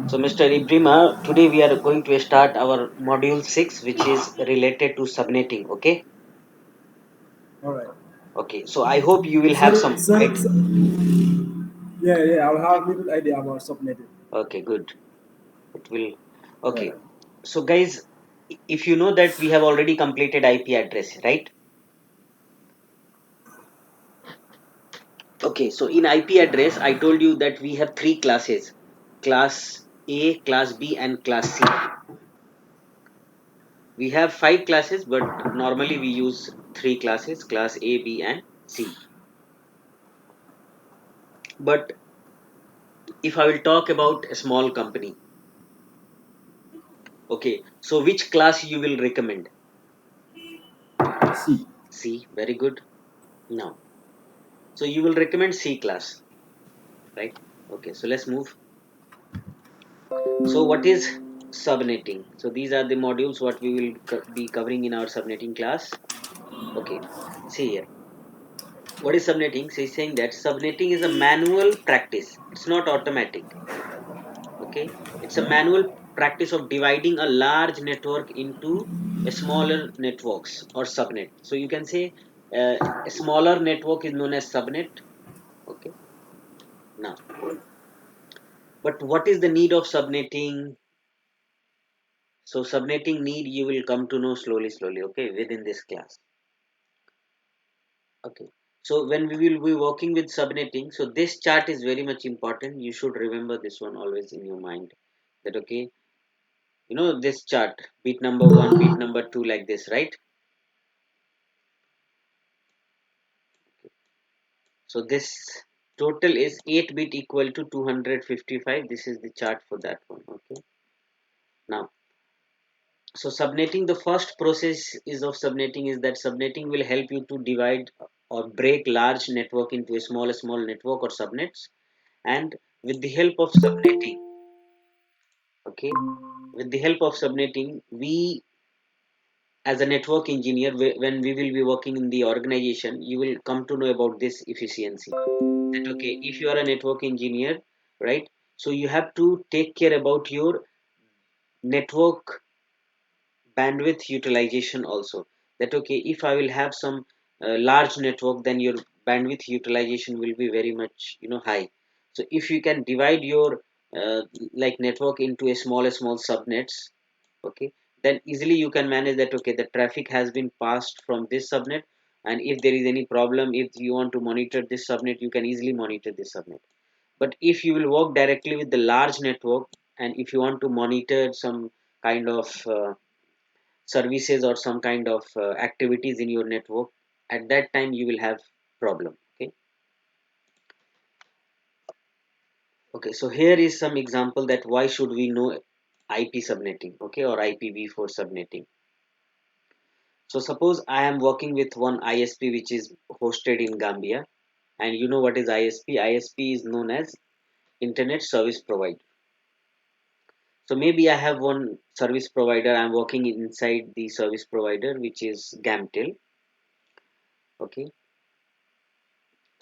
So, Mr. Ibrima, today we are going to start our module 6, which is related to subnetting. Okay. All right. Okay. So, I hope you will have So, some, right? yeah, I'll have a little idea about subnetting. Okay, good. It will. Yeah. Okay. So, guys, if you know that we have already completed IP address, right? Okay. So, in IP address, I told you that we have three classes: class A, class B, and class C. We have five classes, but normally we use three classes: class A, B, and C. But if I will talk about a small company, okay, so which class you will recommend? C. C, very good. Now, so you will recommend C class, right? Okay, so let's move. So what is subnetting? So these are the modules what we will be covering in our subnetting class. Okay, see here. What is subnetting? So he's saying that subnetting is a manual practice. It's not automatic. Okay, it's a manual practice of dividing a large network into a smaller networks or subnet. So you can say a smaller network is known as subnet. Okay, now, but what is the need of subnetting? So subnetting need you will come to know slowly, okay, within this class. Okay, so when we will be working with subnetting, so this chart is very much important. You should remember this one always in your mind, that okay, you know this chart, bit number one, bit number two, like this, right? So this total is 8 bit equal to 255. This is the chart for that one. Okay. Now, so subnetting, the first process is of subnetting is that subnetting will help you to divide or break large network into a small network or subnets. And with the help of subnetting, okay, with the help of subnetting, we as a network engineer, when we will be working in the organization, you will come to know about this efficiency. That okay, if you are a network engineer, right, so you have to take care about your network bandwidth utilization also. That okay, if I will have some large network, then your bandwidth utilization will be very much high. So if you can divide your uh, like network into a small subnets, okay, then easily you can manage that okay, the traffic has been passed from this subnet, and if there is any problem, if you want to monitor this subnet, you can easily monitor this subnet. But if you will work directly with the large network, and if you want to monitor some kind of services or some kind of activities in your network, at that time you will have problem. Okay. Okay, so here is some example that why should we know IP subnetting, okay, or IPv4 subnetting. So suppose I am working with one ISP which is hosted in Gambia, and you know what is ISP? ISP is known as internet service provider. So maybe I have one service provider, I'm working inside the service provider which is Gamtel. Okay,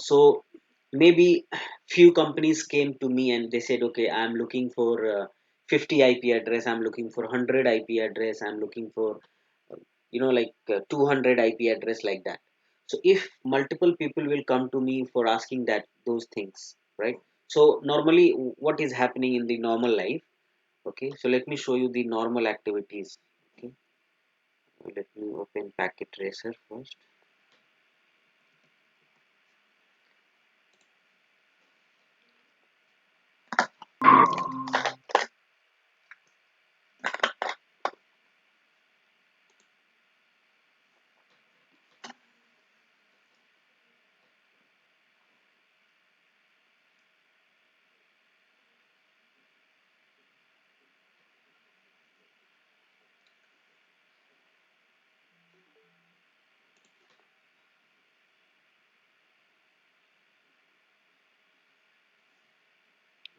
so maybe few companies came to me and they said okay, I'm looking for 50 IP address, I'm looking for 100 IP address, I'm looking for 200 IP address, like that. So if multiple people will come to me for asking that those things, right? So normally what is happening in the normal life? Okay, so let me show you the normal activities. Okay, let me open packet tracer first.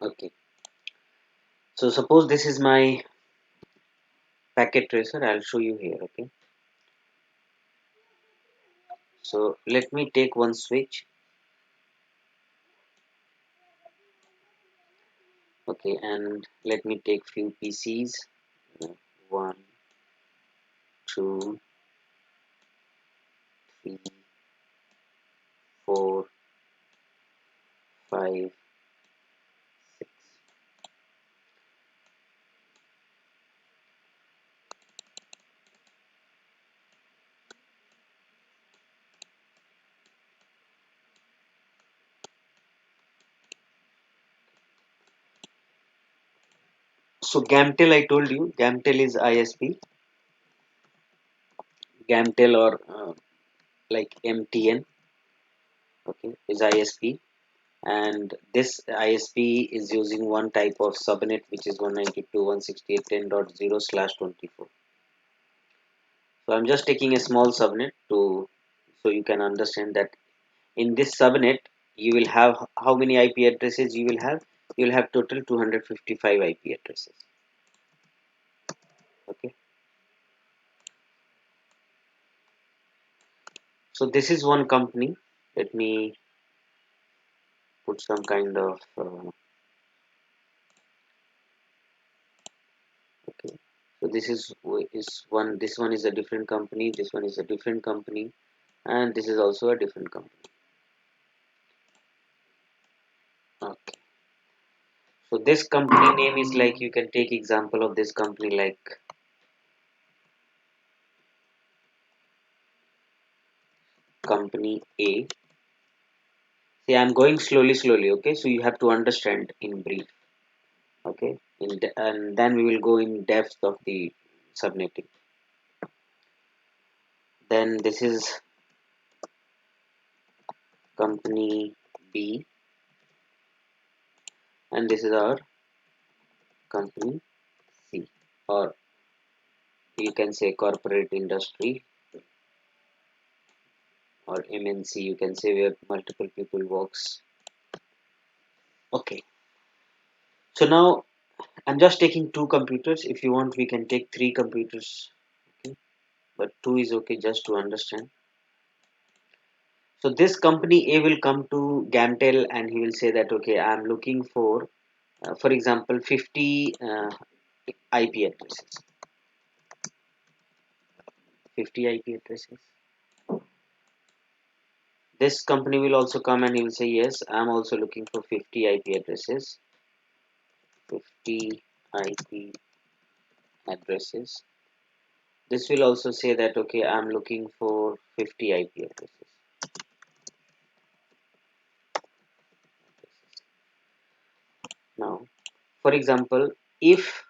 Okay, so suppose this is my packet tracer, I'll show you here. Okay, so let me take one switch. Okay, and let me take few PCs. One, two, three, four, five, six. So Gamtel, I told you, Gamtel is ISP. Gamtel or like MTN, okay, is ISP. And this ISP is using one type of subnet which is 192.168.10.0/24. So I'm just taking a small subnet to so you can understand that in this subnet you will have how many IP addresses you will have. You will have total 255 IP addresses. Okay. So this is one company. Let me put some kind of okay. So this one. This one is a different company. This one is a different company, and this is also a different company. Okay. So this company name is like you can take example of this company like company A. See, I'm going slowly, okay? So you have to understand in brief, okay? And then we will go in depth of the subnetting. Then this is company B, and this is our company C, or you can say corporate industry or MNC. You can say where multiple people works. Okay. So now I'm just taking two computers. If you want, we can take three computers. Okay, but two is okay just to understand. So this company A will come to Gamtel and he will say that okay, I'm looking for example, 50 IP addresses. 50 IP addresses. This company will also come and he will say yes, I'm also looking for 50 IP addresses. 50 IP addresses. This will also say that okay, I'm looking for 50 IP addresses. Now, for example, if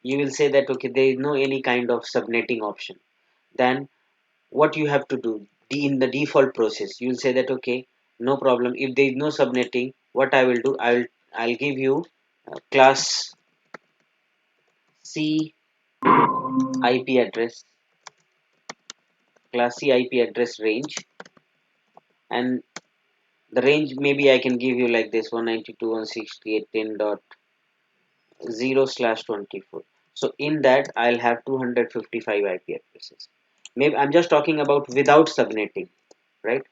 you will say that okay, there is no any kind of subnetting option, then what you have to do in the default process, you will say that okay, no problem. If there is no subnetting, what I will do, I'll give you class C IP address, class C IP address range, and the range maybe I can give you like this 192.168.10.0/24. So in that I'll have 255 IP addresses. Maybe I'm just talking about without subnetting, right?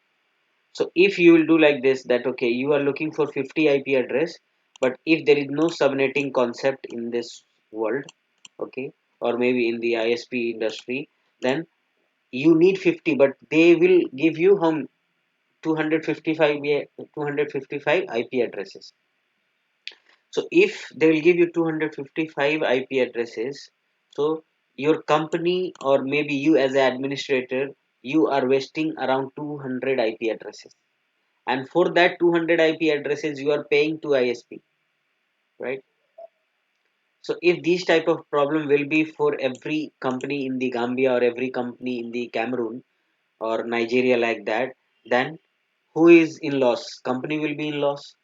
So if you will do like this, that okay, you are looking for 50 IP address, but if there is no subnetting concept in this world, okay, or maybe in the ISP industry, then you need 50, but they will give you how 255 IP addresses. So if they will give you 255 IP addresses, so your company or maybe you as an administrator, you are wasting around 200 IP addresses, and for that 200 IP addresses you are paying to ISP, right? So if these type of problem will be for every company in the Gambia or every company in the Cameroon or Nigeria like that, then who is in loss? Company will be in loss.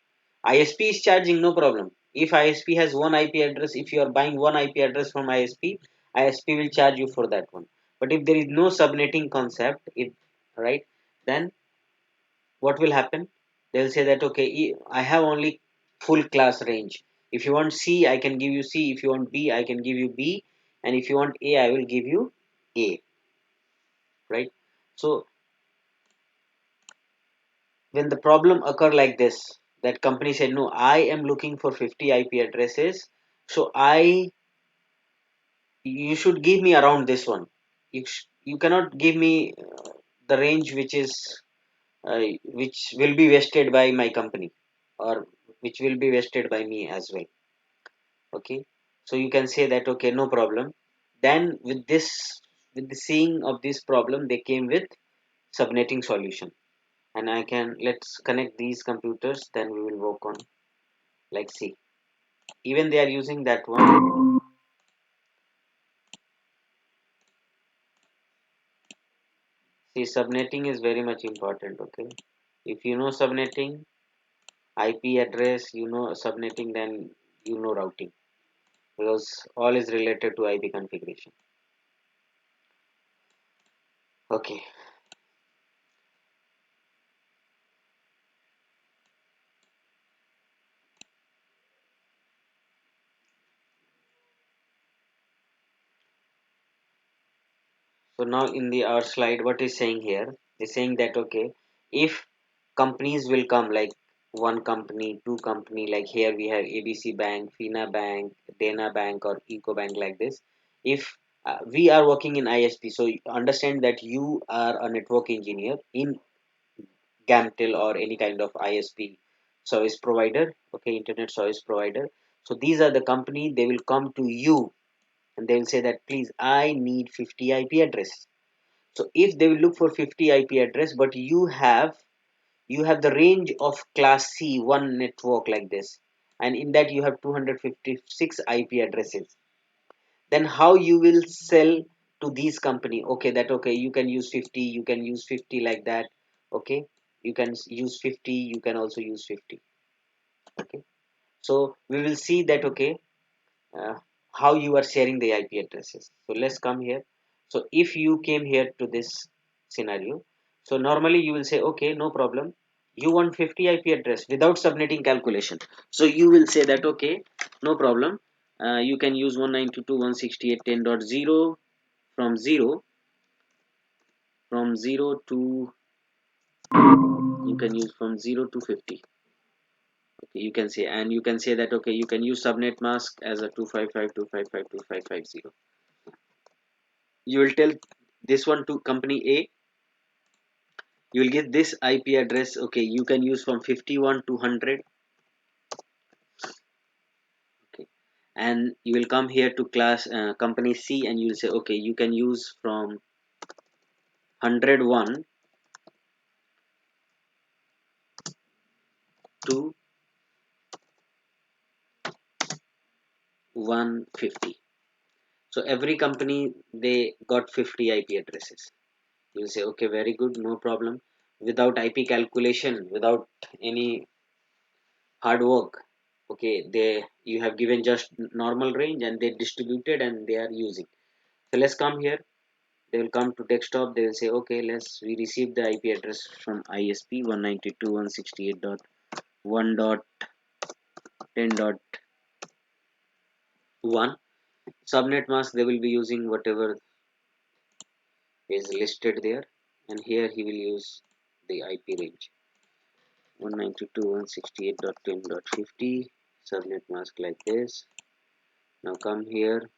ISP is charging, no problem. If ISP has one IP address, if you are buying one IP address from ISP, ISP will charge you for that one. But if there is no subnetting concept, if right, then what will happen? They'll say that okay, I have only full class range. If you want C, I can give you C. If you want B, I can give you B. And if you want A, I will give you A. Right? So when the problem occur like this, That company said, no, I am looking for 50 IP addresses, so you should give me around this one. You cannot give me the range which will be wasted by my company, or which will be wasted by me as well. Okay, so you can say that, okay, no problem. Then with the seeing of this problem, they came with subnetting solution. And let's connect these computers, then we will work on, like, see, even they are using that one. See, subnetting is very much important. Okay, if you know subnetting, IP address, you know subnetting, then you know routing, because all is related to IP configuration. Okay, so now in the our slide, what is saying here is saying that, okay, if companies will come, like one company, two company, like here we have ABC Bank, Fina Bank, Dana Bank, or Eco Bank, like this. If we are working in ISP, so you understand that you are a network engineer in Gamtel or any kind of ISP service provider, okay, internet service provider. So these are the company, they will come to you and they will say that, please, I need 50 IP address. So if they will look for 50 IP address, but you have the range of class C one network like this, and in that you have 256 IP addresses, then how you will sell to these company? Okay, that, okay, you can use 50, you can use 50, like that. Okay, you can use 50, you can also use 50. Okay, so we will see that, okay, uh, how you are sharing the IP addresses. So let's come here. So if you came here to this scenario, so normally you will say, okay, no problem. You want 50 IP address without subnetting calculation. So you will say that, okay, no problem. You can use 192.168.10.0 from 0 to, you can use from 0 to 50. Okay, you can say, and you can say that, okay, you can use subnet mask as a 255.255.255.250. You will tell this one to company A, you will get this IP address. Okay, you can use from 51 to 100. Okay, and you will come here to class company C, and you will say, okay, you can use from 101 to 150. So every company, they got 50 IP addresses. You will say, okay, very good, no problem. Without IP calculation, without any hard work, okay, they you have given just normal range and they distributed and they are using. So let's come here. They will come to desktop, they will say, okay, we receive the IP address from ISP 192.168.1.10.1. Subnet mask, they will be using whatever is listed there, and here he will use the IP range 192.168.10.50. Subnet mask like this. Now come here,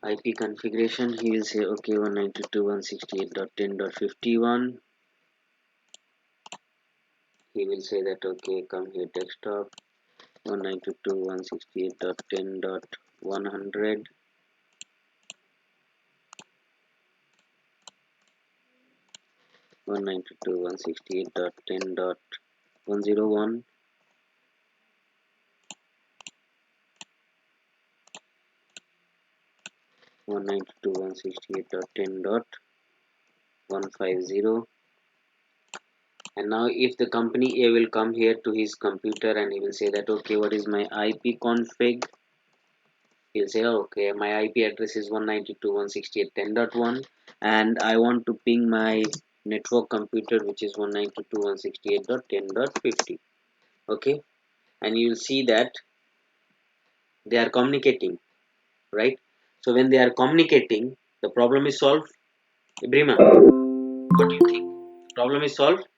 IP configuration, he will say, okay, 192.168.10.51. He will say that, okay, come here, desktop 192.168.10.100. 192.168.10.101. 192.168.10.150. And now if the company A will come here to his computer and he will say that, okay, what is my IP config? He'll say, oh, okay, my IP address is 192.168.10.1 and I want to ping my network computer, which is 192.168.10.50. Okay, and you'll see that they are communicating, right? So when they are communicating, the problem is solved. Ibrima, what do you think? The problem is solved?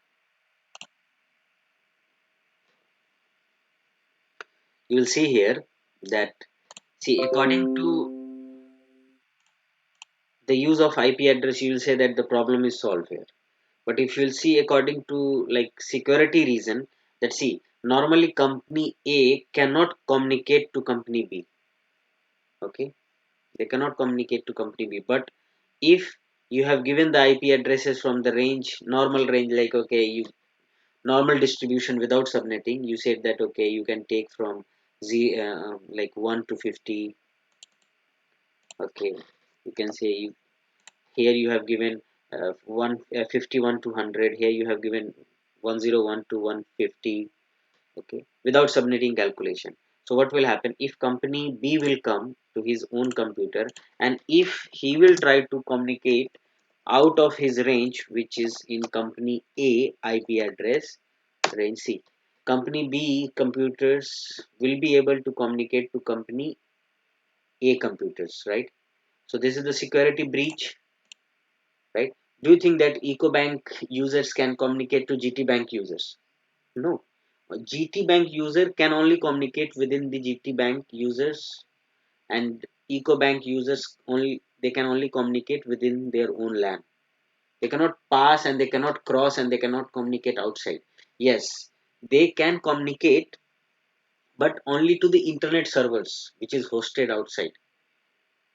you will see here that, see, according to the use of IP address, you will say that the problem is solved here. But if you'll see according to like security reason, that, see, normally company A cannot communicate to company B. Okay, they cannot communicate to company B. But if you have given the IP addresses from the range, normal range, like, okay, you normal distribution without subnetting, you said that, okay, you can take from like 1 to 50. Okay, you can say here you have given 51 to 100. Here you have given 101 to 150. Okay, without subnetting calculation. So what will happen if company B will come to his own computer, and if he will try to communicate out of his range, which is in company A IP address range, C, company B computers will be able to communicate to company A computers, right? So this is the security breach, right? Do you think that EcoBank users can communicate to GT Bank users? No. A GT Bank user can only communicate within the GT Bank users, and EcoBank users only, they can only communicate within their own LAN. They cannot pass and they cannot cross and they cannot communicate outside. Yes, they can communicate, but only to the internet servers which is hosted outside.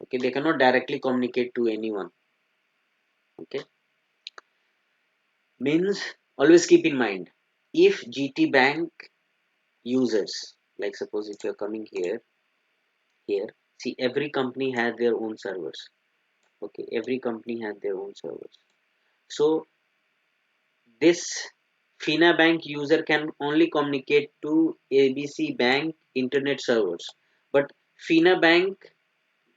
Okay, they cannot directly communicate to anyone. Okay, means always keep in mind, if GT Bank users, like suppose if you're coming here, see, every company has their own servers. Okay, every company has their own servers. So this FINA Bank user can only communicate to ABC Bank internet servers, but FINA Bank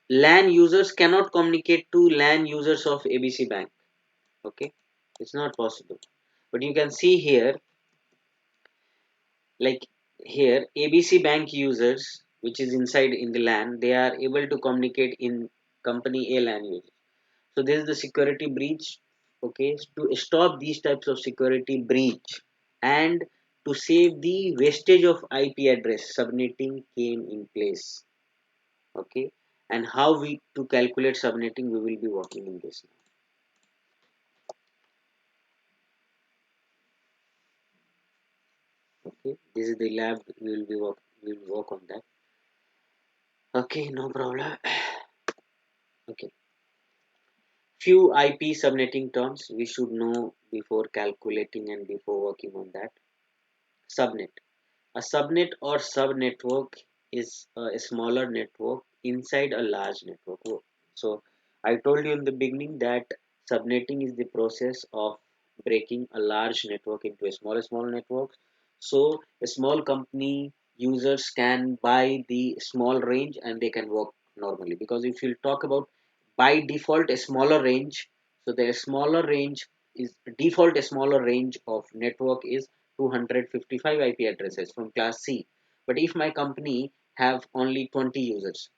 LAN users cannot communicate to LAN users of ABC Bank. Okay, it's not possible. But you can see here, like here, ABC Bank users, which is inside in the LAN, they are able to communicate in company A LAN users. So this is the security breach. Okay, to stop these types of security breach and to save the wastage of IP address, subnetting came in place. Okay, and how we to calculate subnetting, we will be working in this now. Okay, this is the lab, we will work on that. Okay, no problem. Okay, few IP subnetting terms we should know before calculating and before working on that. Subnet. A subnet or subnetwork is a smaller network inside a large network. So I told you in the beginning that subnetting is the process of breaking a large network into a small networks. So a small company users can buy the small range and they can work normally, because if you talk about by default a smaller range, so the smaller range is default, a smaller range of network is 255 IP addresses from class C. But if my company have only 20 users,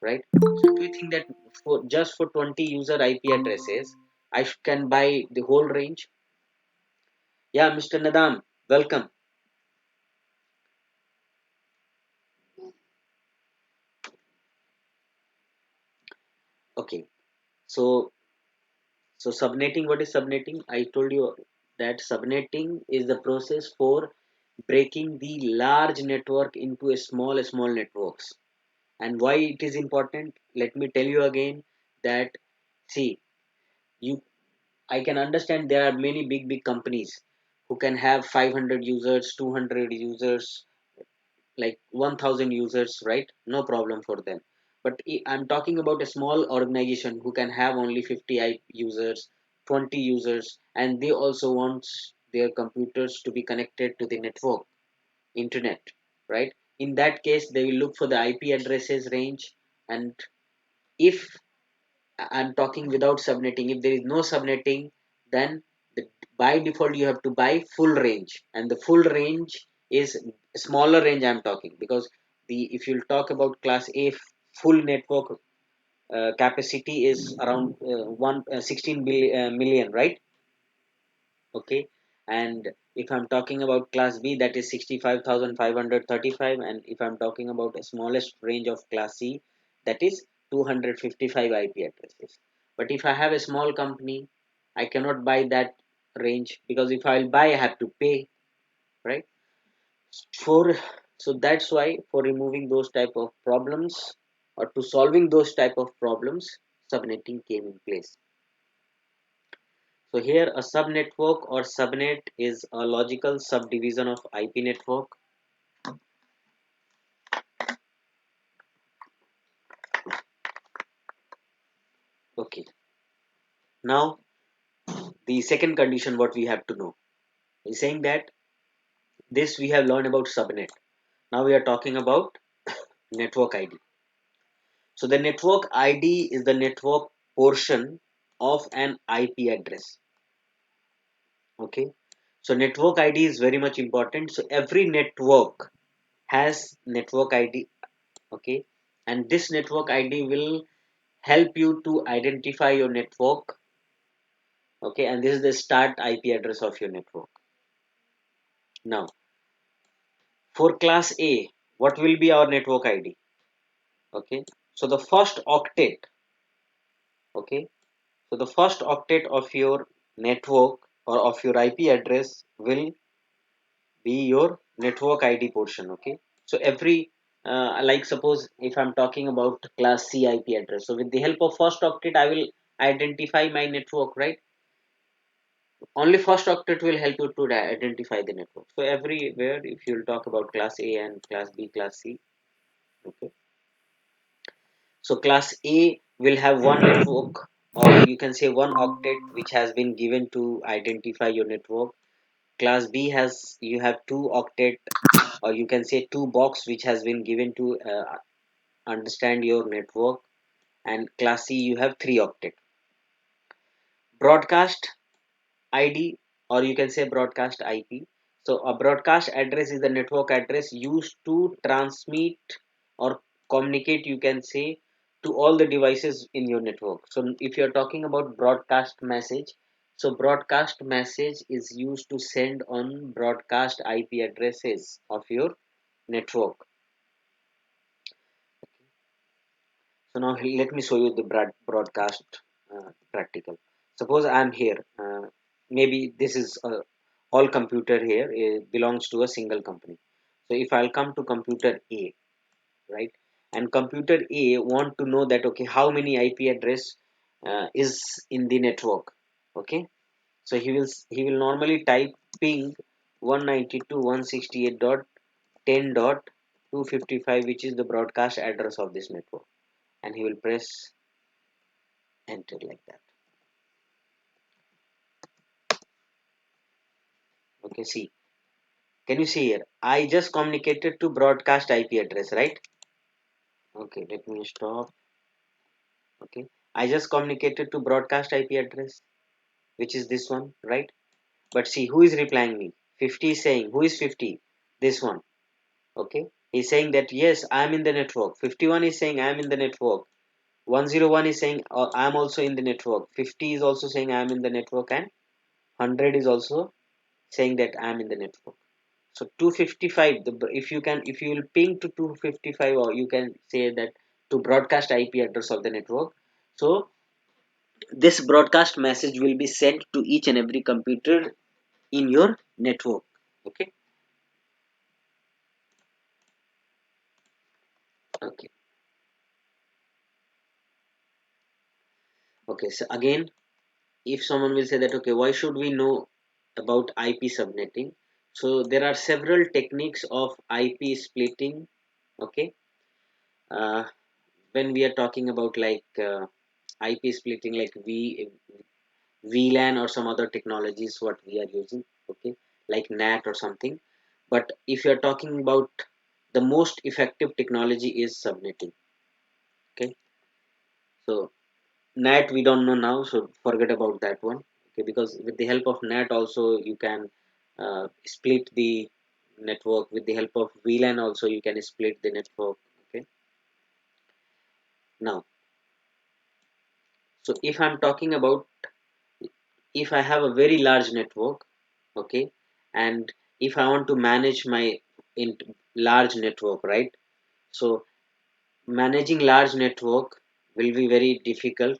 right? So do you think that for just for 20 user IP addresses, I can buy the whole range? Yeah, Mr. Nadam, welcome. Okay, so subnetting, what is subnetting? I told you that subnetting is the process for breaking the large network into a small networks. And why it is important, let me tell you again, that, see, you I can understand there are many big companies who can have 500 users, 200 users, like 1000 users, right? No problem for them. But I'm talking about a small organization who can have only 50 users, 20 users, and they also want their computers to be connected to the network, internet, right? In that case, they will look for the IP addresses range. And if I'm talking without subnetting, if there is no subnetting, then the, by default you have to buy full range, and the full range is smaller range I'm talking, because the if you talk about class A, full network capacity is around 16 million, right? Okay, and if I'm talking about class B, that is 65,535, and if I'm talking about a smallest range of class C, that is 255 IP addresses. But if I have a small company, I cannot buy that range, because if I'll buy, I have to pay, right? For So that's why, for removing those type of problems, or to solving those type of problems, subnetting came in place. So here a subnetwork or subnet is a logical subdivision of IP network. Okay. Now the second condition what we have to know is saying that this we have learned about subnet. Now we are talking about network ID. So the network ID is the network portion of an IP address. Okay. So network ID is very much important. So every network has network ID. Okay. And this network ID will help you to identify your network. Okay. And this is the start IP address of your network. Now, for class A, what will be our network ID? Okay. So the first octet. Okay. So the first octet of your network or of your IP address will be your network ID portion. Okay. So every like suppose if I'm talking about class C IP address, so with the help of first octet I will identify my network, right? Only first octet will help you to identify the network. So everywhere, if you'll talk about class A and class B, class C, okay. So class A will have one network, or you can say one octet, which has been given to identify your network. Class B has, you have two octet, or you can say two box, which has been given to understand your network. And class C, you have three octet. Broadcast ID, or you can say broadcast IP. So a broadcast address is the network address used to transmit or communicate, you can say, to all the devices in your network. So if you're talking about broadcast message, so broadcast message is used to send on broadcast IP addresses of your network. So now let me show you the broadcast practical. Suppose I'm here. Maybe this is all computer here. It belongs to a single company. So if I'll come to computer A, right, and computer A want to know that, okay, how many IP address is in the network. Okay, so he will normally type ping 192.168.10.255, which is the broadcast address of this network, and he will press enter like that. Okay, see, can you see here, I just communicated to broadcast IP address, right? Okay, let me stop. Okay, I just communicated to broadcast IP address, which is this one, right? But see, who is replying me? 50 is saying, who is 50? This one. Okay, he's saying that yes, I am in the network. 51 is saying I am in the network. 101 is saying I am also in the network. 50 is also saying I am in the network, and 100 is also saying that I am in the network. So 255, if you will ping to 255, or you can say that to broadcast IP address of the network. So this broadcast message will be sent to each and every computer in your network. Okay. Okay. Okay. So again, if someone will say that, okay, why should we know about IP subnetting? So there are several techniques of IP splitting. Okay. Uh, when we are talking about like IP splitting, like VLAN or some other technologies what we are using, okay, like NAT or something. But if you are talking about the most effective technology is subnetting. Okay, so NAT we don't know now, so forget about that one. Okay, because with the help of NAT also you can split the network. With the help of VLAN also you can split the network. Okay, now, so if I'm talking about, if I have a very large network, okay, and if I want to manage my in large network, right? So managing large network will be very difficult,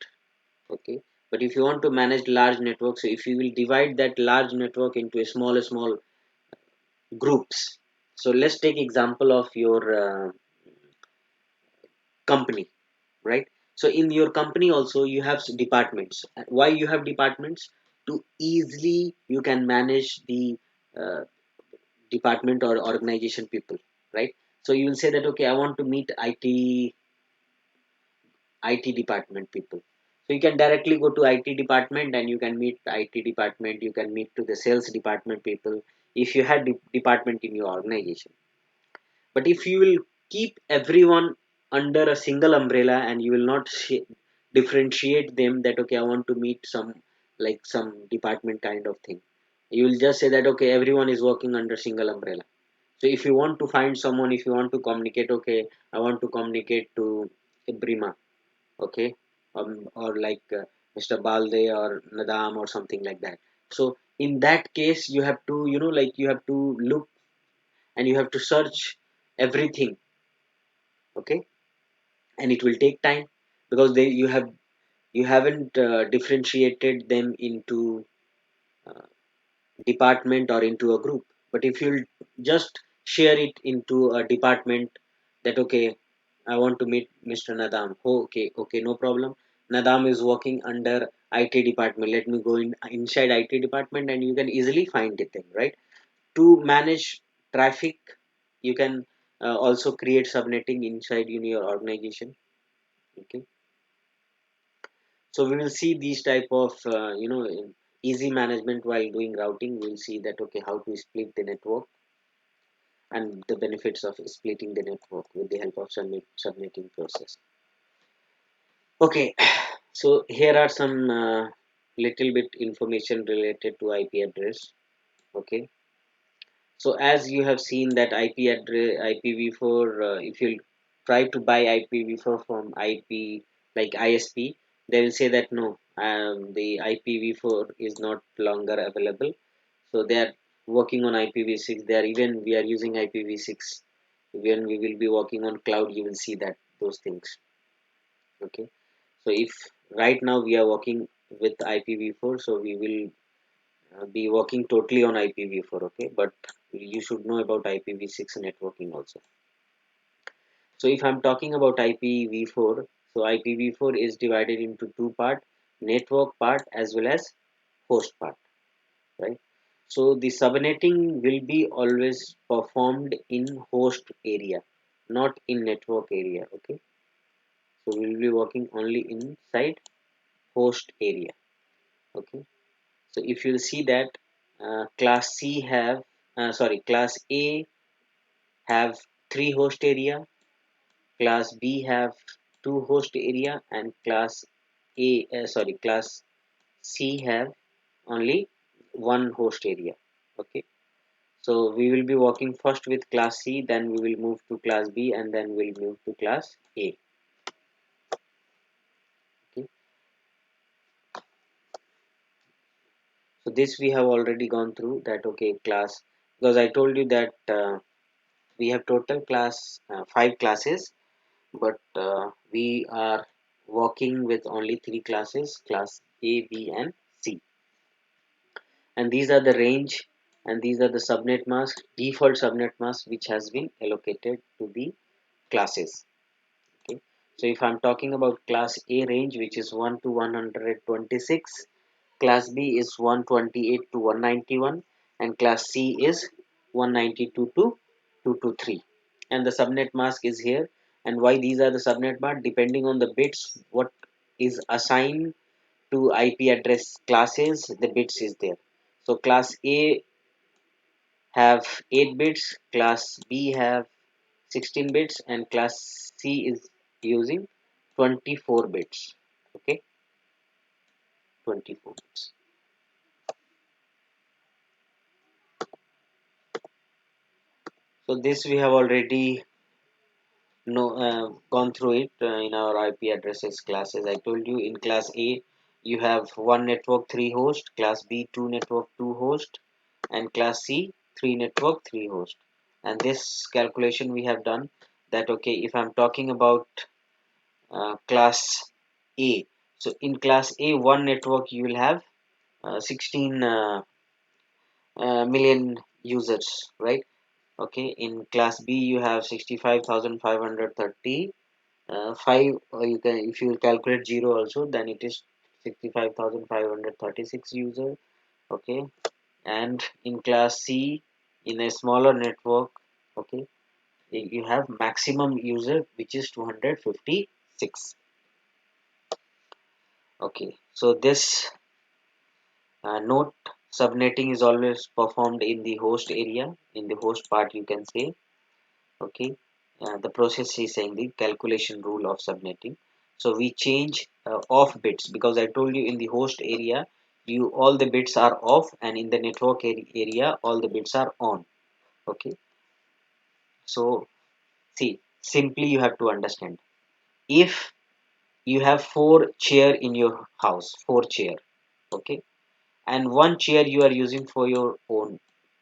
okay? But if you want to manage large networks, so if you will divide that large network into a small groups. So let's take example of your company, right? So in your company also you have departments. Why you have departments? To easily you can manage the uh, department or organization people, right? So you will say that, okay, I want to meet IT department people. So you can directly go to IT department and you can meet IT department. You can meet to the sales department people if you had department in your organization. But if you will keep everyone under a single umbrella and you will not differentiate them, that okay, I want to meet some, like some department kind of thing, you will just say that okay, everyone is working under single umbrella. So if you want to find someone, if you want to communicate, okay, I want to communicate to Brima, okay, or like Mr. Balde or Nadam or something like that. So in that case you have to, like you have to look and you have to search everything, okay, and it will take time because you haven't differentiated them into uh, department or into a group. But if you'll just share it into a department, that okay, I want to meet Mr. Nadam. Oh, okay, no problem. Nadam is working under IT department, let me go inside IT department, and you can easily find it thing, right? To manage traffic, you can also create subnetting inside in your organization, okay. So we will see these type of easy management while doing routing. We'll see that okay, how to split the network and the benefits of splitting the network with the help of subnetting process. Okay, so here are some little bit information related to IP address. Okay, so as you have seen that IP address IPv4, if you try to buy IPv4 from IP like ISP, they will say that no, the IPv4 is not longer available. So they are working on IPv6. They are even we are using IPv6. When we will be working on cloud, you will see that those things. Okay. So if right now we are working with IPv4, so we will be working totally on IPv4, okay, but you should know about IPv6 networking also. So if I'm talking about IPv4, so IPv4 is divided into two part, network part as well as host part, right? So the subnetting will be always performed in host area, not in network area, okay. So we will be working only inside host area, okay. So if you'll see that class C have class A have three host area, class B have two host area, and class C have only one host area. Okay, so we will be working first with class C, then we will move to class B, and then we'll move to class A. Okay, so this we have already gone through that. Okay, class, because I told you that we have total class five classes, but we are working with only three classes, class A, B, and C, and these are the range, and these are the subnet mask, default subnet mask which has been allocated to the classes. Okay, so if I'm talking about class A range, which is 1 to 126, class B is 128 to 191, and class C is 192 to 223, and the subnet mask is here. And why these are the subnet mask? Depending on the bits what is assigned to IP address classes, the bits is there. So class A have 8 bits, class B have 16 bits, and class C is using 24 bits. Okay, 24 bits. So this we have already gone through it in our IP addresses classes. I told you in class A you have one network three host, class B two network two host, and class C 3 network 3 host. And this calculation we have done that, okay, if I'm talking about class A, so in class A one network you will have 16 million users, right? Okay, in class B you have 65,530 5, or you can, if you calculate 0 also, then it is 65,536 user. Okay, and in class C, in a smaller network, okay, you have maximum user which is 256. Okay, so this note, subnetting is always performed in the host area, in the host part you can say. Okay, the process is saying the calculation rule of subnetting. So we change off bits, because I told you in the host area you all the bits are off, and in the network area all the bits are on. Okay, so see, simply you have to understand, if you have four chair in your house, four chair, okay, and one chair you are using for your own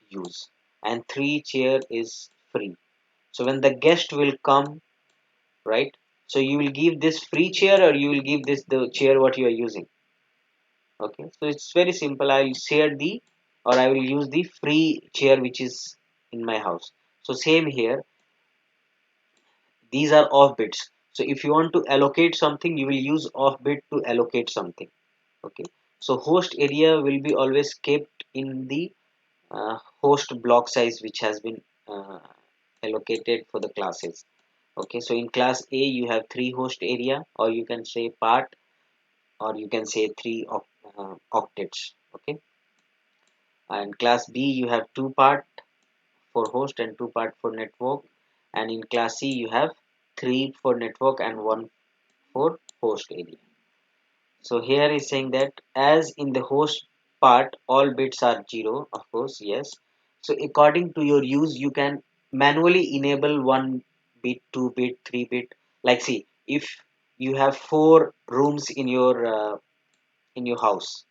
use, and three chair is free. So when the guest will come, right, so you will give this free chair, or you will give this the chair what you are using. Okay, so it's very simple. I will share the, or I will use the free chair which is in my house. So same here, these are off bits. So if you want to allocate something, you will use off bit to allocate something. Okay, so host area will be always kept in the host block size which has been allocated for the classes. Okay, so in class A you have three host area, or you can say part, or you can say three octets. Okay, and class B you have two part for host and two part for network, and in class C you have three for network and one for host area. So here is saying that as in the host part all bits are 0, of course, yes. So according to your use you can manually enable 1 bit, 2 bit, 3 bit. Like see, if you have four rooms in your house,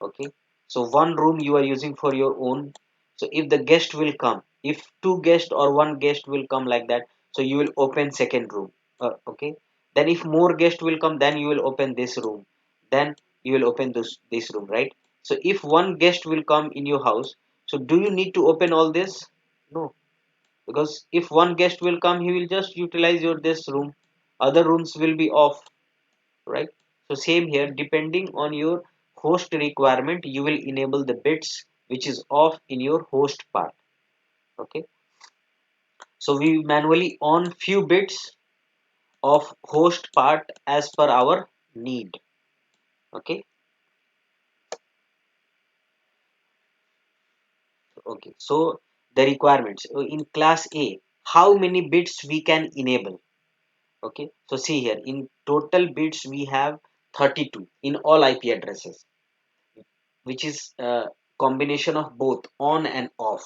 okay, so one room you are using for your own. So if the guest will come, if two guests or one guest will come like that, so you will open second room. Okay, then if more guest will come, then you will open this room, then you will open this room, right? So if one guest will come in your house, so do you need to open all this? No, because if one guest will come, he will just utilize your this room, other rooms will be off, right? So same here, depending on your host requirement, you will enable the bits which is off in your host part. Okay, so we manually on few bits of host part as per our need. Okay, okay, so the requirements. So in class A, how many bits we can enable? Okay, so see here, in total bits we have 32 in all IP addresses, which is a combination of both on and off.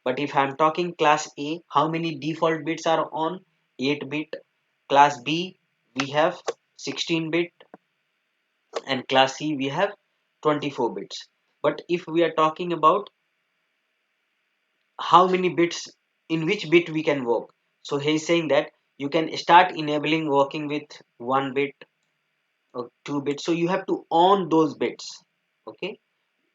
But if I'm talking class A, how many default bits are on? 8 bit. Class B we have 16 bit, and class C we have 24 bits. But if we are talking about how many bits, in which bit we can work, so he's saying that you can start enabling working with 1 bit or 2 bits, so you have to on those bits. Okay,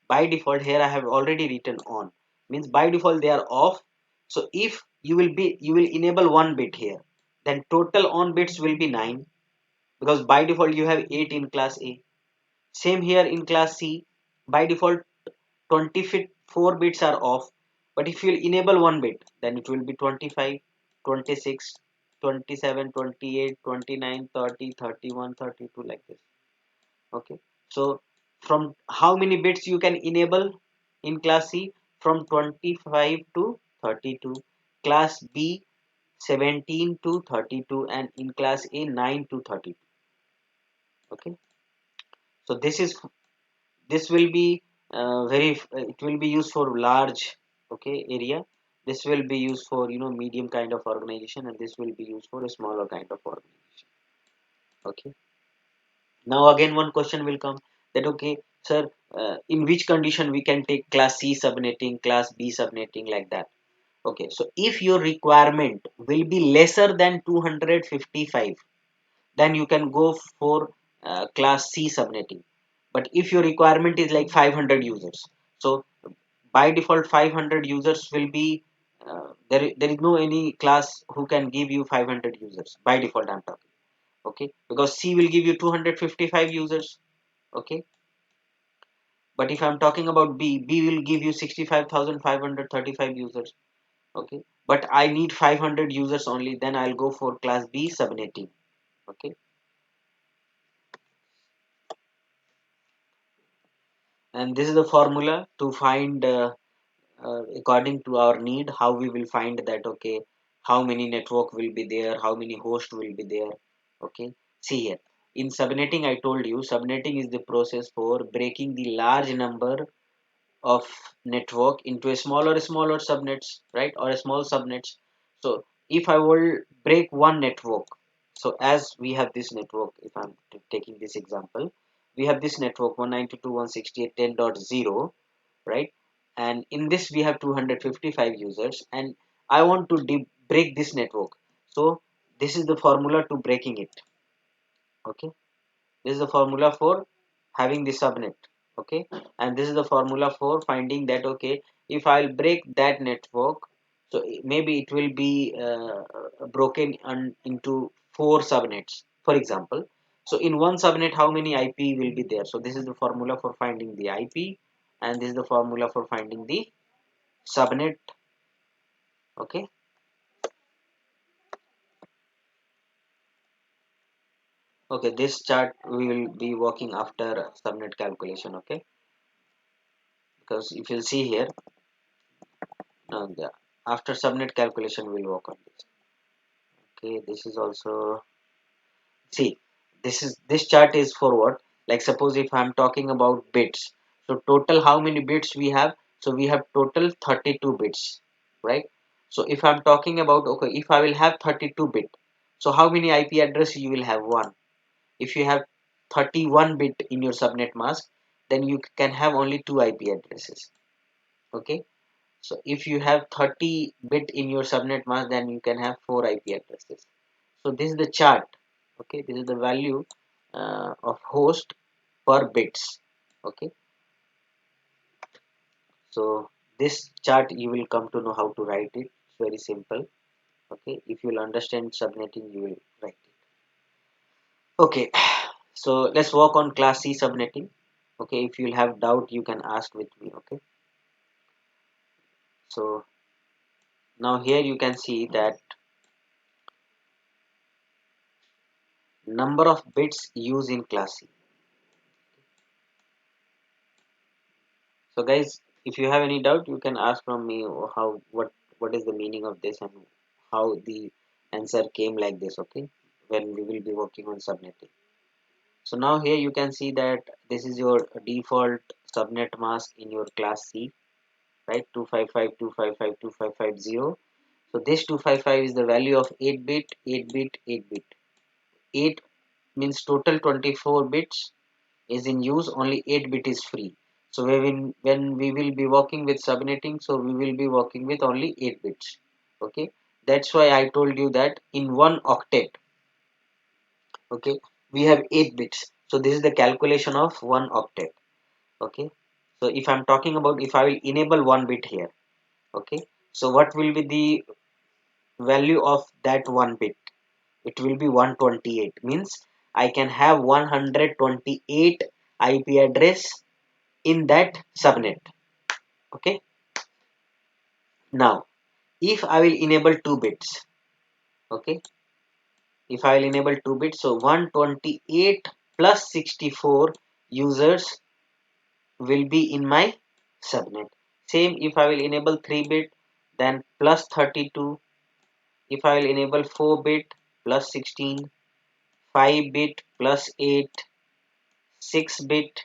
by default here I have already written on, means by default they are off. So if you will enable 1 bit here, then total on bits will be 9, because by default you have 8 in class A. Same here in class C, by default 24 bits are off, but if you enable 1 bit, then it will be 25, 26, 27, 28, 29, 30, 31, 32, like this. Okay, so from how many bits you can enable in class C? From 25 to 32. Class B 17 to 32, and in class A 9 to 32. Okay, so this will be very it will be used for large, okay, area. This will be used for medium kind of organization, and this will be used for a smaller kind of organization. Okay, now again one question will come, that okay, Sir, in which condition we can take class C subnetting, class B subnetting, like that? Okay, so if your requirement will be lesser than 255, then you can go for class C subnetting. But if your requirement is like 500 users, so by default 500 users will be there is no any class who can give you 500 users by default, I'm talking. Okay, because C will give you 255 users. Okay, but if I'm talking about B will give you 65,535 users. Okay, but I need 500 users only, then I'll go for class B subnetting. Okay, and this is the formula to find according to our need, how we will find that. Okay, how many network will be there, how many host will be there. Okay, see here, in subnetting I told you subnetting is the process for breaking the large number of network into a smaller subnets, right, or a small subnets. So if I will break one network, so as we have this network, if I'm taking this example, we have this network 192.168.10.0, right, and in this we have 255 users, and I want to break this network. So this is the formula to breaking it. Okay, this is the formula for having the subnet. Okay, and this is the formula for finding that. Okay, if I'll break that network, so maybe it will be broken into four subnets, for example. So in one subnet how many IP will be there? So this is the formula for finding the IP, and this is the formula for finding the subnet. Okay, okay, this chart we will be working after subnet calculation. Okay, because if you'll see here, after subnet calculation we'll work on this. Okay, this is also, see, this chart is for what, like suppose if I'm talking about bits, so total how many bits we have? So we have total 32 bits, right? So if I'm talking about, okay, if I will have 32 bit, so how many IP address you will have? One. If you have 31 bit in your subnet mask, then you can have only two IP addresses. Okay, so if you have 30 bit in your subnet mask, then you can have four IP addresses. So this is the chart. Okay, this is the value of host per bits. Okay, so this chart you will come to know how to write it. It's very simple. Okay, if you will understand subnetting, you will write it. Okay, so let's work on class C subnetting. Okay, if you'll have doubt, you can ask with me. Okay, so now here you can see that number of bits used in class C. So guys, if you have any doubt, you can ask from me how what is the meaning of this and how the answer came like this. Okay, when we will be working on subnetting. So now here you can see that this is your default subnet mask in your class C, right? 255.255.255.0. So this 255 is the value of 8 bit, 8 bit, 8 bit. 8 means total 24 bits is in use, only 8 bit is free. So when we will be working with subnetting, so we will be working with only 8 bits. Okay, that's why I told you that in one octet, okay, we have 8 bits. So this is the calculation of one octet. Okay, so if I'm talking about, if I will enable one bit here, okay, so what will be the value of that one bit? It will be 128, means I can have 128 IP address in that subnet. Okay, now if I will enable 2 bits, okay, if I will enable 2 bits, so 128 plus 64 users will be in my subnet. Same if I will enable 3 bit, then plus 32. If I will enable 4 bit plus 16, 5 bit plus 8, 6 bit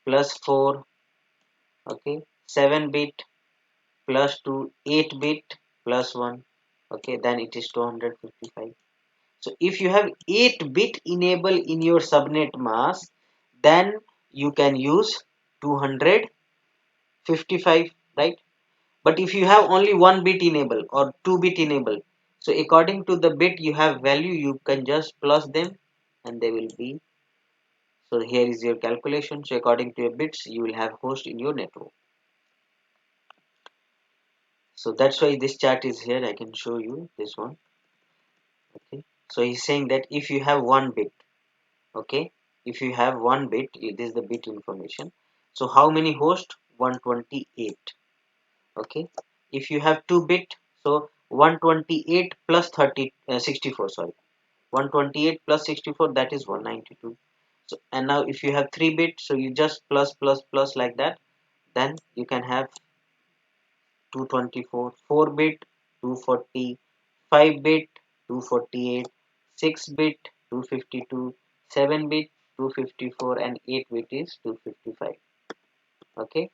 plus 4, okay, 7 bit plus 2, 8 bit plus 1, okay, then it is 255. So if you have 8 bit enable in your subnet mask, then you can use 255, right? But if you have only 1 bit enable or 2 bit enable, so according to the bit you have value, you can just plus them and they will be. So here is your calculation. So according to your bits, you will have host in your network. So that's why this chart is here. I can show you this one. Okay. So he's saying that if you have 1 bit, okay, if you have 1 bit, it is the bit information. So how many hosts? 128. Okay. If you have 2 bit, so 128 plus 64, sorry, 128 plus 64, that is 192. So and now if you have 3 bit, so you just plus plus plus like that, then you can have 224, 4 bit 240, 5 bit 248, 6 bit 252, 7 bit 254, and 8 bit is 255. Okay.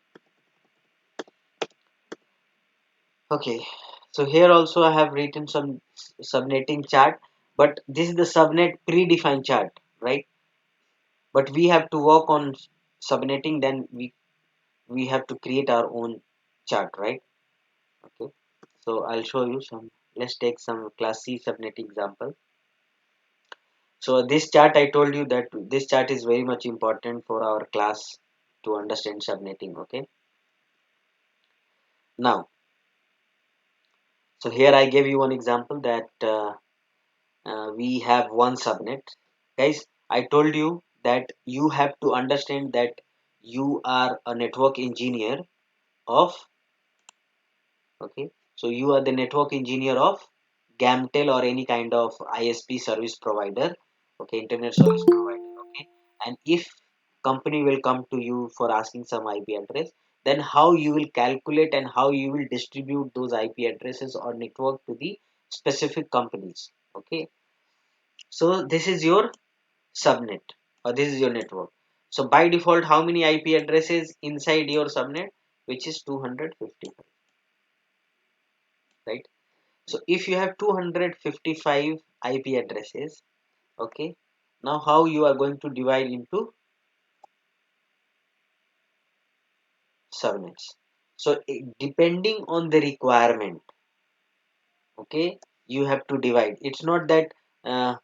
Okay, so here also I have written some subnetting chart, but this is the subnet predefined chart, right? But we have to work on subnetting, then we have to create our own chart, right? Okay, so I'll show you some. Let's take some class C subnet example. So this chart, I told you that this chart is very much important for our class to understand subnetting. Okay, now, so here I gave you one example that we have one subnet. Guys, I told you that you have to understand that you are a network engineer of, okay, so you are the network engineer of Gamtel or any kind of ISP service provider, okay, internet service provider, okay. And if company will come to you for asking some IP address, then how you will calculate and how you will distribute those IP addresses or network to the specific companies, okay. So this is your subnet, or this is your network. So by default, how many IP addresses inside your subnet? Which is 255, right? So if you have 255 IP addresses, okay, now how you are going to divide into subnets? So depending on the requirement, okay, you have to divide. It's not that uh,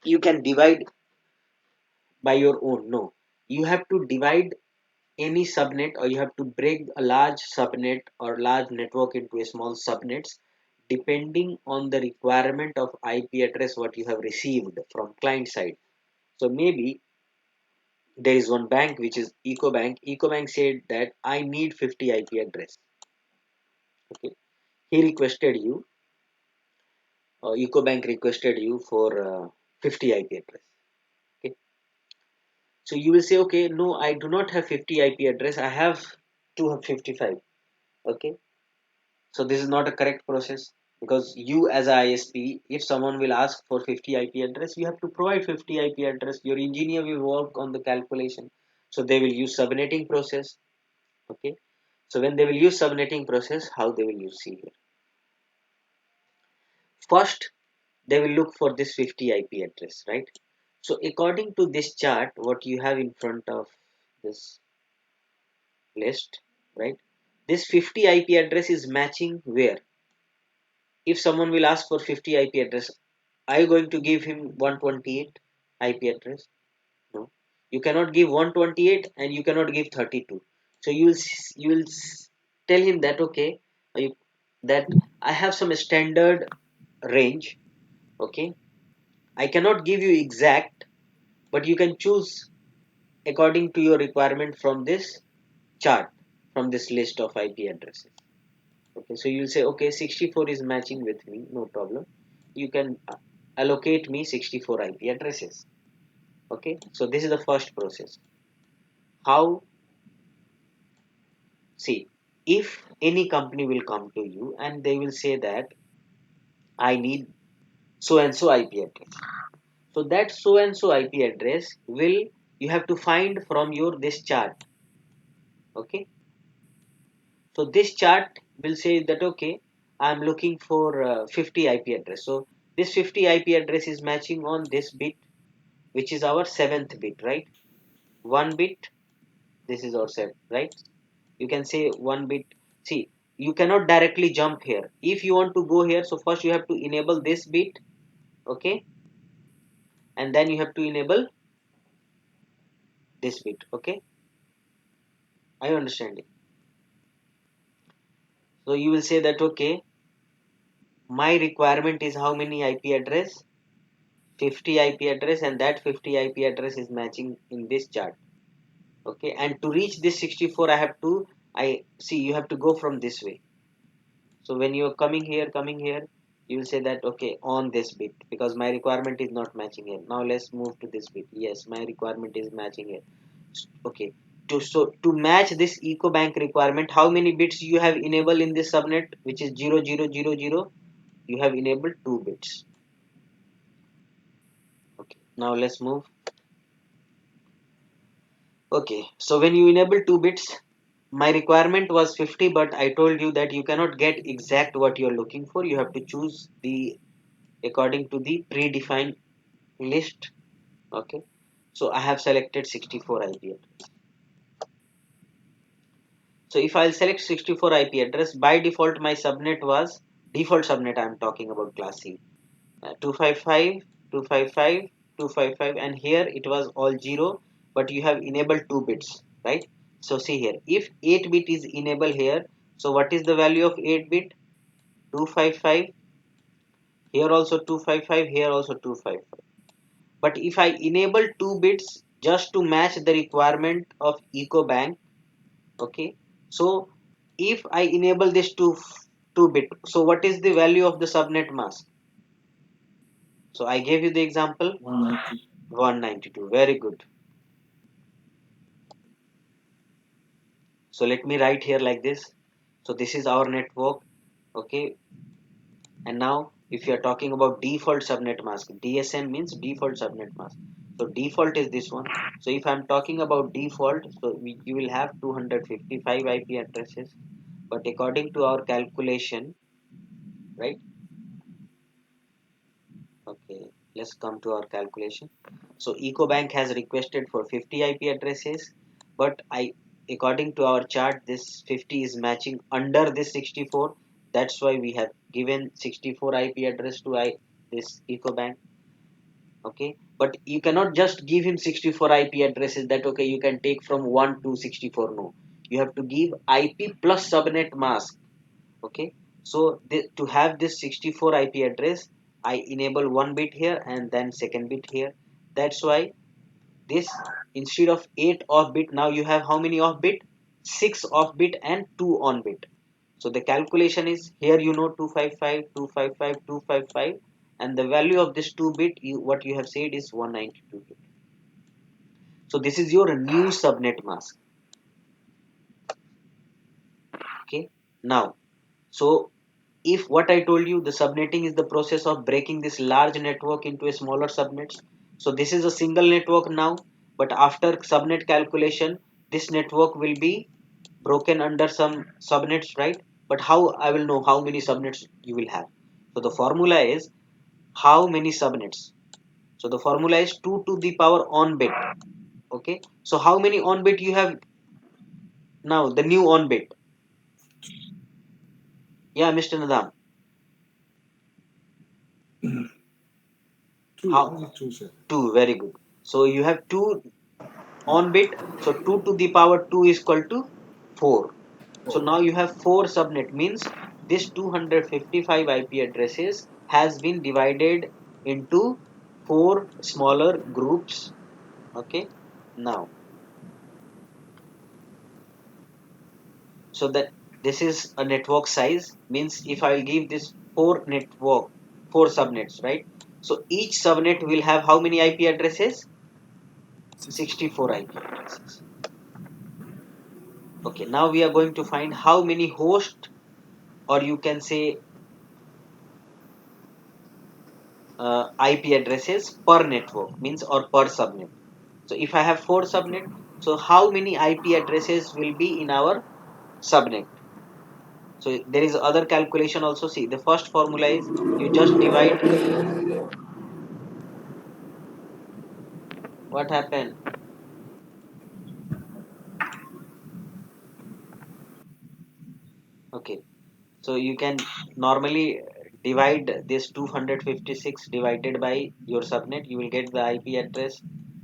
you can divide by your own. No, you have to divide any subnet, or you have to break a large subnet or large network into a small subnets depending on the requirement of IP address what you have received from client side. So maybe there is one bank which is EcoBank. EcoBank said that I need 50 IP address. Okay, he requested you, EcoBank requested you for 50 IP address. Okay, so you will say, okay, no, I do not have 50 IP address. I have 255. Okay, so this is not a correct process, because you as a ISP, if someone will ask for 50 IP address, you have to provide 50 IP address. Your engineer will work on the calculation. So they will use subnetting process. Okay. So when they will use subnetting process, how they will use, see here. First, they will look for this 50 IP address, right? So according to this chart, what you have in front of this list, right? This 50 IP address is matching where? If someone will ask for 50 IP address, are you going to give him 128 IP address? No. You cannot give 128 and you cannot give 32. So you will tell him that, okay, that I have some standard range, okay. I cannot give you exact, but you can choose according to your requirement from this chart, from this list of IP addresses. Okay, so you'll say, okay, 64 is matching with me, no problem. You can allocate me 64 IP addresses. Okay, so this is the first process. How, see, if any company will come to you and they will say that I need so and so IP address. So that so and so IP address will, you have to find from your this chart. Okay, so this chart will say that, okay, I'm looking for 50 IP address. So this 50 IP address is matching on this bit, which is our seventh bit, right? 1 bit, this is our set, right? You can say 1 bit. See, you cannot directly jump here. If you want to go here, so first you have to enable this bit, okay, and then you have to enable this bit, okay. Are you understanding? So you will say that, okay, my requirement is how many IP address? 50 IP address, and that 50 IP address is matching in this chart, okay. And to reach this 64, I see you have to go from this way. So when you are coming here, you will say that, okay, on this bit, because my requirement is not matching here. Now let's move to this bit. Yes, my requirement is matching here. Okay. To match this EcoBank requirement, how many bits you have enabled in this subnet, which is 0000? You have enabled 2 bits. Okay. Now let's move. Okay. So when you enable 2 bits, my requirement was 50, but I told you that you cannot get exact what you are looking for. You have to choose the according to the predefined list, okay. So I have selected 64 IP address. So if I'll select 64 IP address, by default my subnet was default subnet, I'm talking about class C, 255 255 255, and here it was all 0, but you have enabled 2 bits, right? So see here, if 8 bit is enabled here, so what is the value of 8 bit? 255. Here also 255, here also 255. But if I enable 2 bits just to match the requirement of EcoBank, okay, so if I enable this 2 bit, so what is the value of the subnet mask? So I gave you the example 190. 192. Very good. So let me write here like this. So this is our network, okay. And now if you are talking about default subnet mask, DSM means default subnet mask. So default is this one. So if I'm talking about default, so you will have 255 IP addresses, but according to our calculation, right? Okay, let's come to our calculation. So EcoBank has requested for 50 IP addresses, but according to our chart, this 50 is matching under this 64. That's why we have given 64 IP address to this EcoBank. Okay, but you cannot just give him 64 IP addresses that, okay, you can take from 1 to 64. No, you have to give IP plus subnet mask. Okay, so to have this 64 IP address, I enable 1 bit here and then second bit here. That's why this, instead of 8 off bit, now you have how many off bit? 6 off bit and 2 on bit. So the calculation is here, 255 255 255, and the value of this 2 bit, what you have said is 192 bit. So this is your new subnet mask. Okay, now, so if what I told you, the subnetting is the process of breaking this large network into a smaller subnets. So this is a single network now, but after subnet calculation, this network will be broken under some subnets, right? But how I will know how many subnets you will have? So the formula is how many subnets. So the formula is 2 to the power on bit. Okay. So how many on bit you have now? The new on bit. Yeah, Mr. Nadam. Two, How? only two, sir. 2. Very good. So you have 2 on bit, so 2 to the power 2 is equal to 4. So Four. now you have 4 subnet, means this 255 IP addresses has been divided into 4 smaller groups, okay. Now, so that this is a network size, means if I will give this 4 subnets, right? So each subnet will have how many IP addresses? 64. 64 IP addresses. Okay, now we are going to find how many hosts, or you can say IP addresses per network, means, or per subnet. So if I have 4 subnet, so how many IP addresses will be in our subnet? So there is other calculation also. See, the first formula is you just divide. What happened? Okay, so you can normally divide this 256 divided by your subnet, you will get the IP address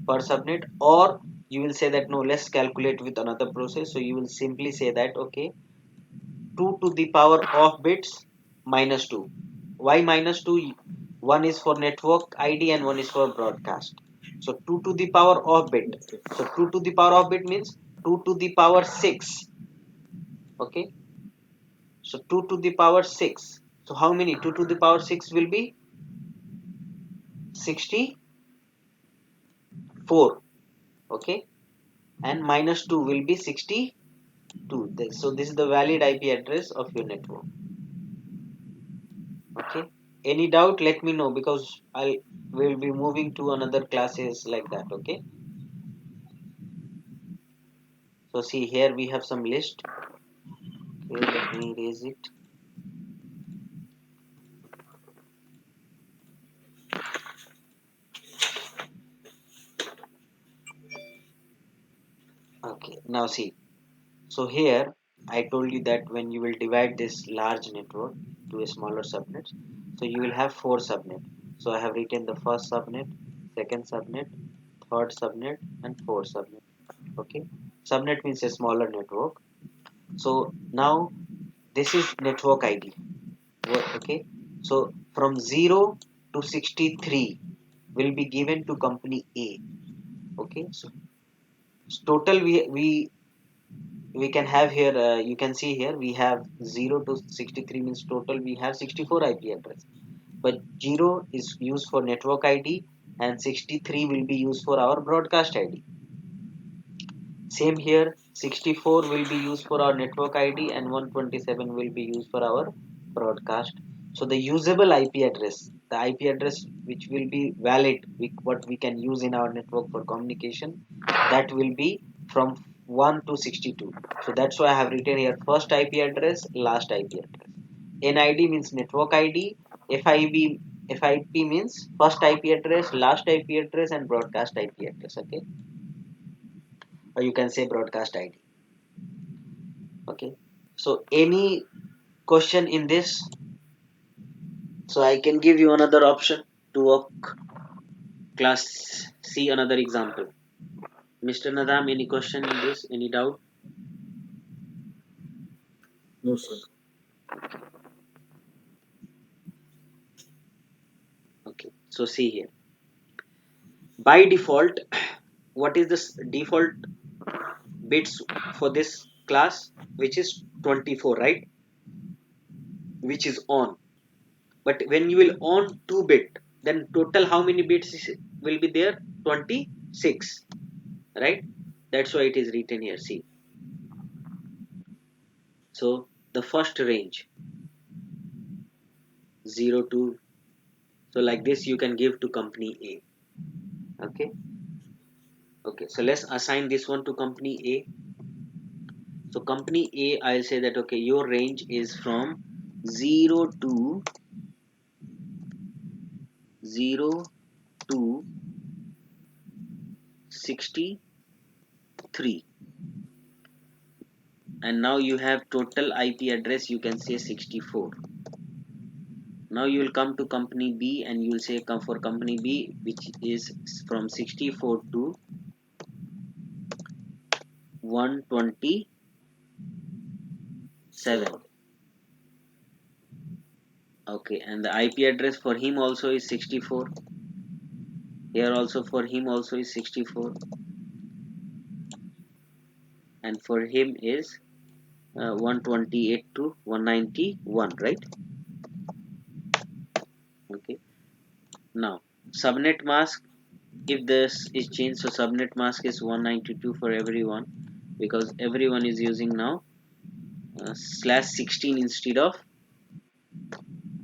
per subnet. Or you will say that no, let's calculate with another process. So you will simply say that okay, 2 to the power of bits minus 2. Why minus 2? One is for network ID and one is for broadcast. So 2 to the power of bit. Okay. So 2 to the power of bit means 2 to the power 6. Okay. So 2 to the power 6. So how many? 2 to the power 6 will be 64. Okay. And minus 2 will be 62. So this is the valid IP address of your network. Okay. Any doubt? Let me know, because I will be moving to another classes like that. Okay. So see here we have some list. Okay, let me erase it. Okay. Now see. So here I told you that when you will divide this large network to a smaller subnet, so you will have 4 subnet. So I have written the first subnet, second subnet, third subnet, and fourth subnet. Okay. Subnet means a smaller network. So now this is network ID. Okay. So from 0 to 63 will be given to company A. Okay. So total we can have here, you can see here we have 0 to 63 means total we have 64 IP address, but 0 is used for network ID and 63 will be used for our broadcast ID. Same here, 64 will be used for our network ID and 127 will be used for our broadcast. So the usable IP address, the IP address which will be valid, what we can use in our network for communication, that will be from 1 to 62. So that's why I have written here first IP address, last IP address. NID means network ID, FIP means first IP address, last IP address, and broadcast IP address. Okay, or you can say broadcast ID. Okay, so any question in this? So I can give you another option to work class. See another example. Mr. Nadam, any question in this? Any doubt? No, sir. Okay, so see here. By default, what is this default bits for this class? Which is 24, right? Which is on. But when you will on 2 bit, then total how many bits will be there? 26, right? That's why it is written here. See, so the first range 0 to, so like this you can give to company A. Okay. Okay, so let's assign this one to company A. So company A, I'll say that okay, your range is from 0 to 0 to 63, and now you have total IP address, you can say 64. Now you will come to company B and you will say come for company B, which is from 64 to 127. Seven. Okay, and the IP address for him also is 64. Here also for him also is 64, and for him is 128 to 191, right? Okay. Now subnet mask, if this is changed, so subnet mask is 192 for everyone, because everyone is using now slash 16 instead of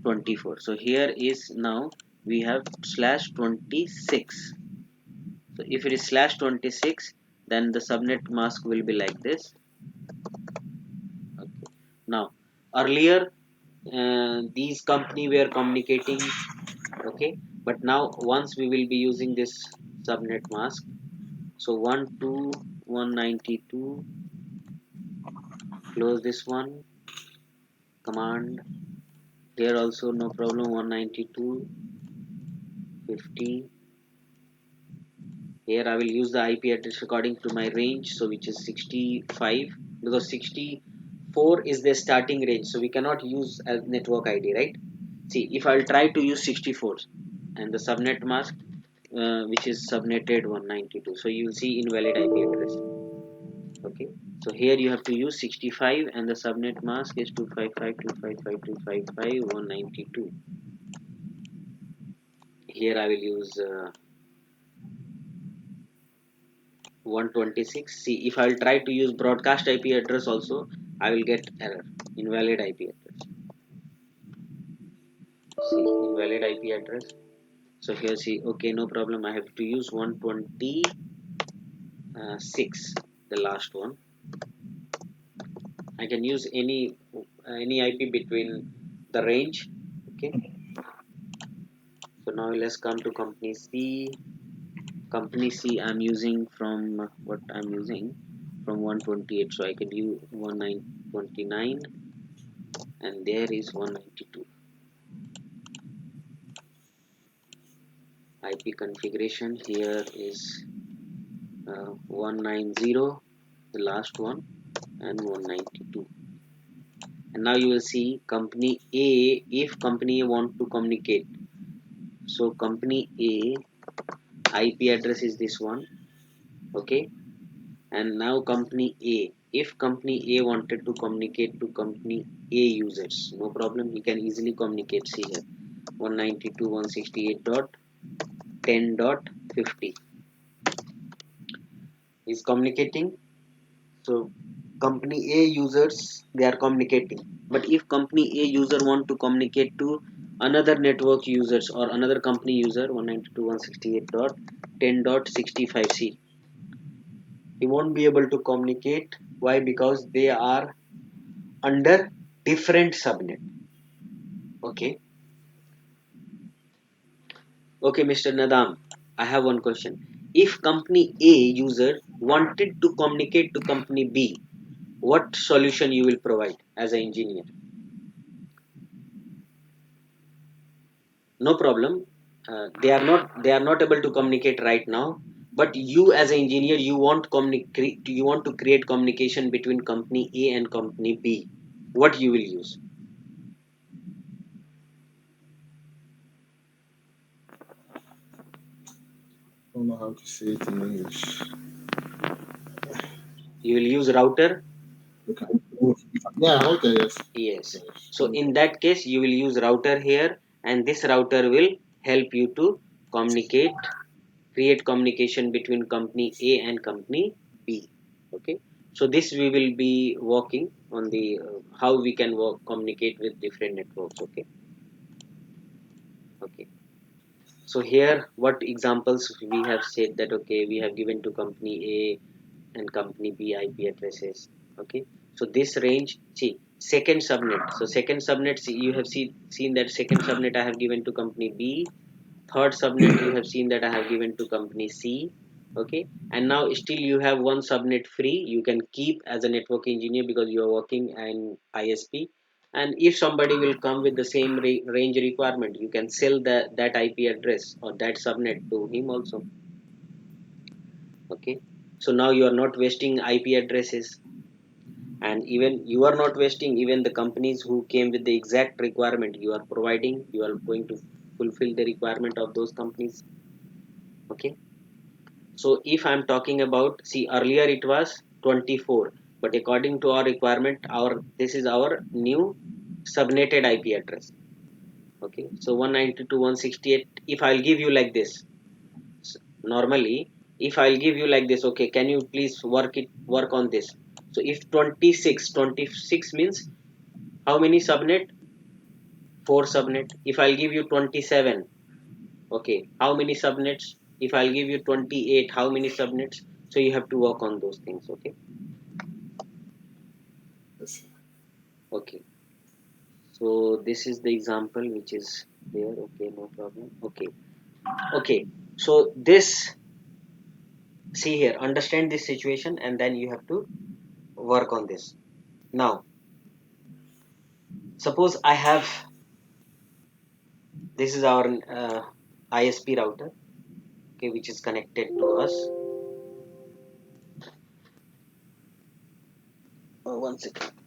24. So here is now we have slash 26. So if it is slash 26, then the subnet mask will be like this. Okay. Now earlier these company were communicating. Okay, but now once we will be using this subnet mask, so 192.192, close this one, command. Here also no problem, 192.50. Here I will use the IP address according to my range, so which is 65, because 64 is the starting range, so we cannot use a network ID, right? See, if I'll try to use 64 and the subnet mask, which is subnetted 192, so you will see invalid IP address. Okay, so here you have to use 65 and the subnet mask is 255.255.255.192. Here I will use 126. See, if I will try to use broadcast IP address also, I will get error, invalid IP address. See, invalid IP address. So here see, okay, no problem, I have to use 126, the last one. I can use any IP between the range. Okay, so now let's come to company C. Company C, I'm using from what I'm using from 128, so I can use 1929 and there is 192. IP configuration here is 190, the last one, and 192. And now you will see company A, if company A want to communicate, so company A IP address is this one. Okay, and now company A, if company A wanted to communicate to company A users, no problem, he can easily communicate. See here, 192.168.10.50 is communicating. So company A users, they are communicating, but if company A user want to communicate to another network users or another company user, 192.168.10.65, see, he won't be able to communicate. Why? Because they are under different subnet. Okay, okay, Mr. Nadam, I have one question. If company A user wanted to communicate to company B, what solution you will provide as an engineer? No problem, they are not able to communicate right now, but you as an engineer, you want to create communication between company A and company B. What you will use? Don't know how to say it in English. You will use router. Okay. Yeah, okay, yes. Yes, Yes. so Okay. in that case you will use router here, and this router will help you to communicate, create communication between company A and company B. Okay, so this we will be working on the how we can communicate with different networks. Okay, okay, so here what examples we have said that, okay, we have given to company A and company B IP addresses. Okay, so this range, see, second subnet, so second subnet, see, you have seen that second subnet I have given to company B. Third subnet you have seen that I have given to company C. Okay, and now still you have one subnet free, you can keep as a network engineer because you are working in ISP. And if somebody will come with the same range requirement, you can sell that IP address or that subnet to him also. Okay, so now you are not wasting IP addresses, and even you are not wasting even the companies who came with the exact requirement you are providing, you are going to fulfill the requirement of those companies. Okay, so if I'm talking about, see, earlier it was 24, but according to our requirement, our this is our new subnetted IP address. Okay, so 192.168, if I'll give you like this, normally if I'll give you like this, okay, can you please work on this? So if 26 means how many subnet? 4 subnet. If I'll give you 27, okay, how many subnets? If I'll give you 28, how many subnets? So you have to work on those things. Okay, Yes. okay, so this is the example which is there. Okay, no problem. Okay, okay, so this, see here, understand this situation and then you have to work on this. Now Suppose I have, this is our ISP router, okay, which is connected to us. Oh, one second.